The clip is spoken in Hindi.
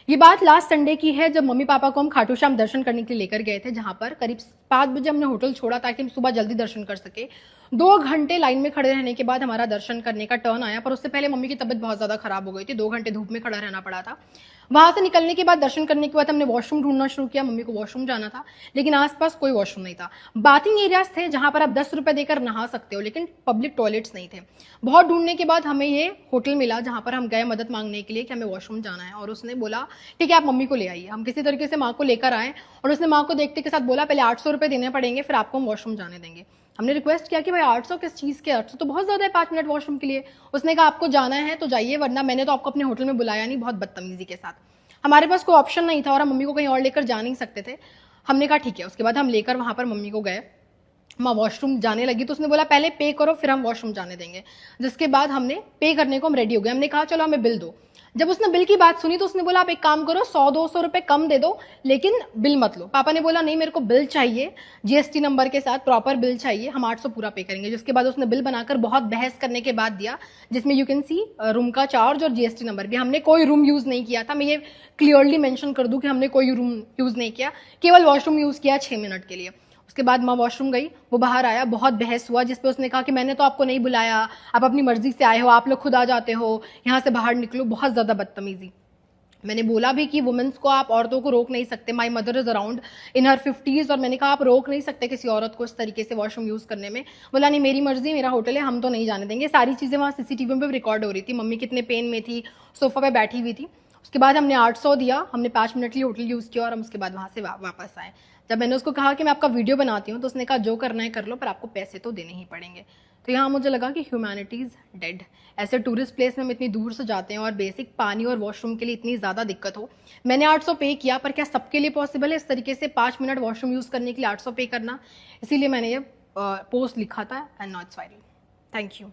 ये बात लास्ट संडे की है, जब मम्मी पापा को हम खाटू श्याम दर्शन करने के लिए लेकर गए थे, जहां पर करीब 5 बजे हमने होटल छोड़ा ताकि हम सुबह जल्दी दर्शन कर सके। 2 घंटे लाइन में खड़े रहने के बाद हमारा दर्शन करने का टर्न आया, पर उससे पहले मम्मी की तबीयत बहुत ज्यादा खराब हो गई थी। 2 घंटे धूप में खड़ा रहना पड़ा था। वहां से निकलने के बाद, दर्शन करने के बाद हमने वॉशरूम ढूंढना शुरू किया। मम्मी को वॉशरूम जाना था, लेकिन आसपास कोई वॉशरूम नहीं था। बाथिंग एरियाज थे जहां पर आप 10 रुपए देकर नहा सकते हो, लेकिन पब्लिक टॉयलेट्स नहीं थे। बहुत ढूंढने के बाद हमें ये होटल मिला जहां पर हम गए मदद मांगने के लिए कि हमें वॉशरूम जाना है, और उसने बोला ठीक है आप मम्मी को ले आइए। हम किसी तरीके से माँ को लेकर आए, और उसने माँ को देखते के साथ बोला पहले 800 रुपए देने पड़ेंगे, फिर आपको हम वॉशरूम जाने देंगे। हमने रिक्वेस्ट किया कि भाई 800 किस चीज़ के, 800 तो बहुत ज़्यादा है 5 मिनट वॉशरूम के लिए। उसने कहा आपको जाना है तो जाइए, वरना मैंने तो आपको अपने होटल में बुलाया नहीं, बहुत बदतमीजी के साथ। हमारे पास कोई ऑप्शन नहीं था और हम मम्मी को कहीं और लेकर जा नहीं सकते थे। हमने कहा ठीक है। उसके बाद हम लेकर वहां पर मम्मी को गए। माँ वॉशरूम जाने लगी तो उसने बोला पहले पे करो फिर हम वॉशरूम जाने देंगे। जिसके बाद हमने पे करने को हम रेडी हो गए। हमने कहा चलो हमें बिल दो। जब उसने बिल की बात सुनी तो उसने बोला आप एक काम करो 100-200 रुपए कम दे दो, लेकिन बिल मत लो। पापा ने बोला नहीं मेरे को बिल चाहिए, जीएसटी नंबर के साथ प्रॉपर बिल चाहिए, हम 800 पूरा पे करेंगे। जिसके बाद उसने बिल बनाकर बहुत बहस करने के बाद दिया, जिसमें यू कैन सी रूम का चार्ज और जीएसटी नंबर भी। हमने कोई रूम यूज नहीं किया था, मैं ये क्लियरली मेंशन कर दूं कि हमने कोई रूम यूज नहीं किया, केवल वॉशरूम यूज किया 6 मिनट के लिए। उसके बाद माँ वॉशरूम गई, वो बाहर आया, बहुत बहस हुआ, जिसपे उसने कहा कि मैंने तो आपको नहीं बुलाया, आप अपनी मर्जी से आए हो, आप लोग खुद आ जाते हो, यहाँ से बाहर निकलो। बहुत ज्यादा बदतमीजी। मैंने बोला भी कि वुमेन्स को, आप औरतों को रोक नहीं सकते। My mother is around in her 50s, और मैंने कहा आप रोक नहीं सकते किसी औरत को इस तरीके से वॉशरूम यूज करने में। बोला नहीं मेरी मर्जी, मेरा होटल है, हम तो नहीं जाने देंगे। सारी चीजें वहाँ सीसीटीवी में रिकॉर्ड हो रही थी। मम्मी कितने पेन में थी, सोफा पे बैठी हुई थी। उसके बाद हमने 800 दिया, हमने 5 मिनट के लिए होटल यूज किया, और हम उसके बाद वहां से वापस आए। जब मैंने उसको कहा कि मैं आपका वीडियो बनाती हूँ, तो उसने कहा जो करना है कर लो, पर आपको पैसे तो देने ही पड़ेंगे। तो यहाँ मुझे लगा कि ह्यूमैनिटीज डेड। ऐसे टूरिस्ट प्लेस में हम इतनी दूर से जाते हैं और बेसिक पानी और वॉशरूम के लिए इतनी ज़्यादा दिक्कत हो। मैंने 800 पे किया, पर क्या सबके लिए पॉसिबल है इस तरीके से 5 मिनट वॉशरूम यूज़ करने के लिए 800 पे करना? इसीलिए मैंने ये पोस्ट लिखा था, and not it's viral. Thank you.